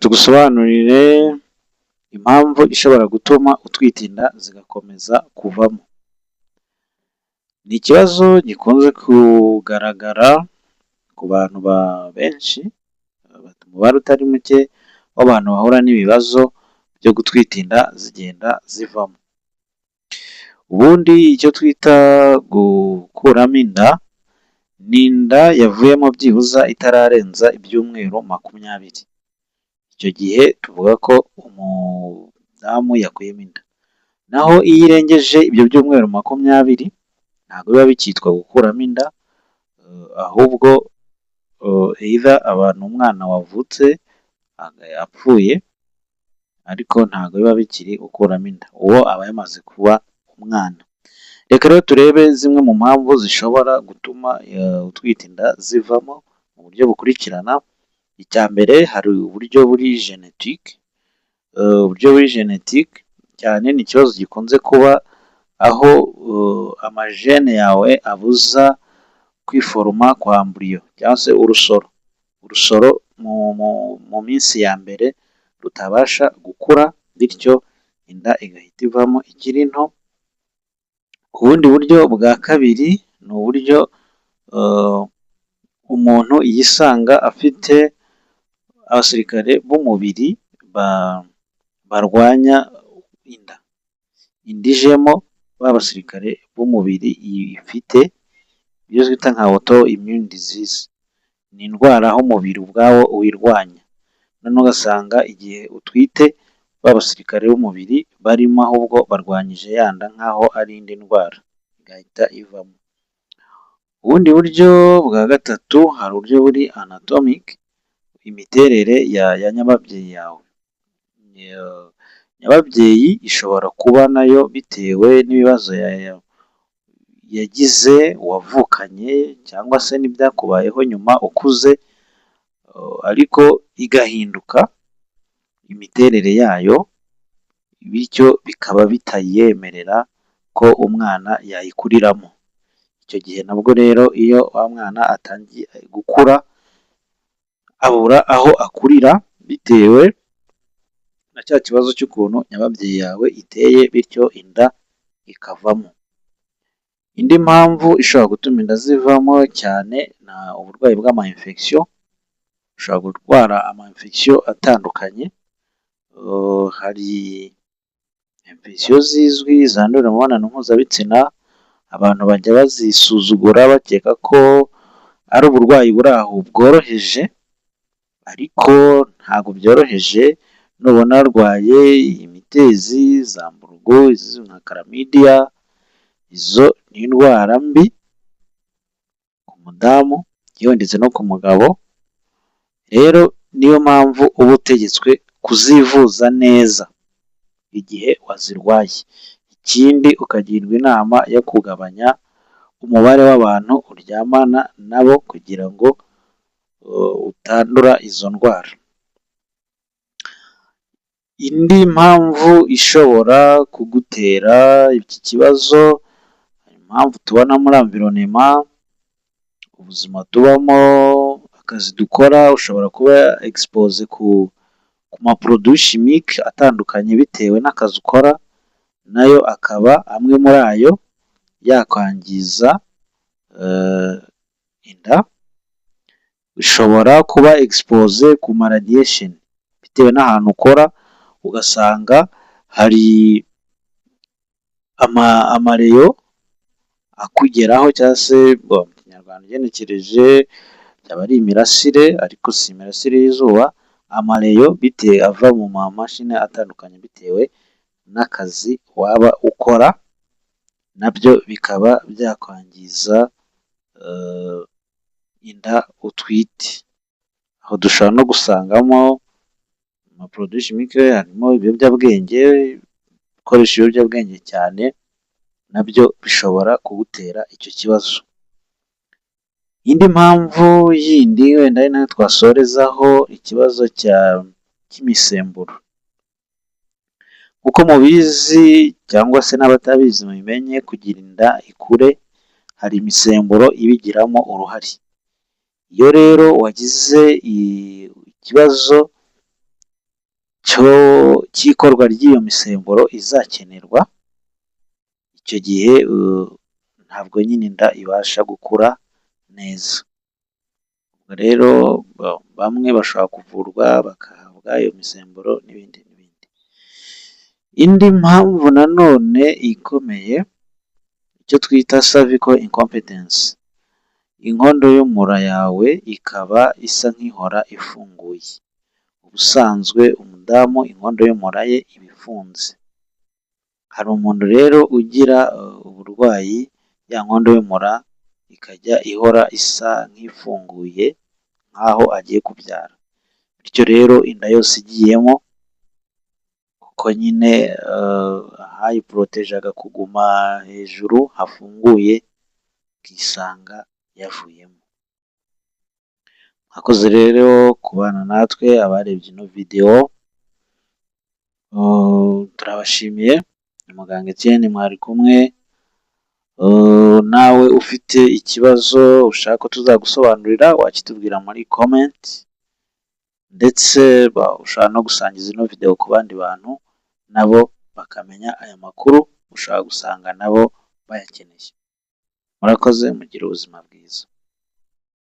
tugusobanurire impamvu ishobora gutuma utwita inda zigakomeza kuvamo. Ni ikibazo gikunze kugaragara ku bantu benshi, umubare utari muke w'abantu bahura n'ibibazo byo gutwita inda zigenda zivamo. Ubundi icyo twita gukuramo inda, ni inda yavuyemo byibuze itararenza ibyumweru 20. Icyo gihe tuvuga ko umudamu yakuyemo inda. Naho iyo irengeje ibyo byumweru 20, ntabwo biba bikitwa gukuramo inda, ahubwo either abantu umwana wavutse apfuye, ariko ntabwo biba bikiri gukuramo inda, uwo aba yamaze kuba umwana. Reka rero turebe zimwe mu mpamvu zishobora gutuma utwita inda zivamo mu buryo bukurikirana. Icya mbere, hari uburyo buri genetike. Uburyo buri genetike cyane ni ikibazo gikunze kuba aho amajene yawe abuza kwiforoma kwa amburiyo cyangwa se urusoro mu minsi ya mbere rutabasha gukura, bityo inda igahita ivamo ikiri nto. Ubundi buryo bwa kabiri ni uburyo umuntu yisanga afite abasirikare b'umubiri barwanya inda. Inda ijemo ba basirikare b'umubiri ifite ibyo twita nka auto immune disease. Ni indwara aho umubiri ubwawo wirwanya. Noneho ugasanga igihe utwite ba basirikare b'umubiri barimo ahubwo barwanyije ya nda nk'aho ari indi ndwara, igahita ivamo. Ubundi buryo bwa gatatu, hari uburyo buri anatomic, imiterere ya nyababyeyi yawe. Nyababyeyi ishobora kuba nayo bitewe n'ibibazo yagize wavukanye cyangwa se n'ibyakubayeho nyuma ukuze, ariko igahinduka imiterere yayo, bityo bikaba bitayemerera ko umwana yayikuriramo. Icyo gihe nabwo rero iyo wa mwana atangiye gukura, abura aho akurira bitewe na cya kibazo cy'ukuntu nyababyeyi yawe iteye, bityo inda ikavamo. Indi mpamvu ishobora gutuma inda zivamo cyane ni uburwayi bw'ama-infection. Ushobora kurwara ama-infection atandukanye. Hari infection zizwi zandurira mu mibonano mpuzabitsina, abantu bajya bazisuzugura bakeka ko ari uburwayi buri aho bworoheje, ariko ntabwo byoroheje. Nubona arwaye imitezi, za mburugu, izizwi nka chlamydia, izo ni indwara mbi ku mudamu yewe ndetse no ku mugabo. Rero niyo mpamvu uba utegetswe kuzivuza neza igihe wazirwaye. Ikindi, ukagirwa inama yo kugabanya umubare w'abantu uryamana nabo kugira ngo utandura izo ndwara. Indi mpamvu ishobora kugutera iki kibazo, impamvu tubona muri environnement, ubuzima tubamo, akazi dukora, ushobora kuba expose ku maproduit chimique atandukanye bitewe n'akazi ukora, nayo akaba amwe muri ayo yakwangiza inda. Ushobora kuba expose ku ma radiation bitewe n'ahantu ukora, ugasanga hari amareyo akugeraho, cyangwa se mu Kinyarwanda ugenekereje byaba ari imirasire, ariko si imirasire y'izuba, amareyo ava mu mamashini atandukanye bitewe n'akazi waba ukora, nabyo bikaba byakwangiza inda utwite. Aho dushobora no gusangamo amaproduit chimique, harimo ibiyobyabwenge, gukoresha ibiyobyabwenge cyane nabyo bishobora kugutera icyo kibazo. Indi mpamvu yindi wenda ari nayo twasorezaho, ikibazo cy'imisemburo. Uko mubizi cyangwa se n'abatabizi mubimenye, kugira inda ikure hari imisemburo ibigiramo uruhare. Iyo rero wagize ikibazo cy'ikorwa ry'iyo misemburo izakenerwa, icyo gihe ntabwo nyine inda ibasha gukura neza. Ubwo rero bamwe bashobora kuvurwa bagahabwa iyo misemburo n'ibindi n'ibindi. Indi mpamvu nanone ikomeye, icyo twita cervical incompetence, inkondo y'umura yawe ikaba isa nk'ihora ifunguye. Ubusanzwe umudamu inkondo y'umura ye iba ifunze. Hari umuntu rero ugira uburwayi ya nkondo y'umura ikajya ihora isa nk'ifunguye nk'aho agiye kubyara, bityo rero inda yose igiyemo, kuko nyine hayiporotejaga kuguma hejuru hafunguye, ukisanga yavuyemo. Mwakoze rero kubana natwe abarebye ino videwo, turabashimiye. Ni Muganga Etienne mwari kumwe. Nawe ufite ikibazo ushaka ko tuzagusobanurira wakitubwira muri comment, ndetse ushobora no gusangiza ino videwo ku bandi bantu nabo bakamenya aya makuru, ushobora gusanga nabo bayakeneye. Murakoze, mugire ubuzima bwiza.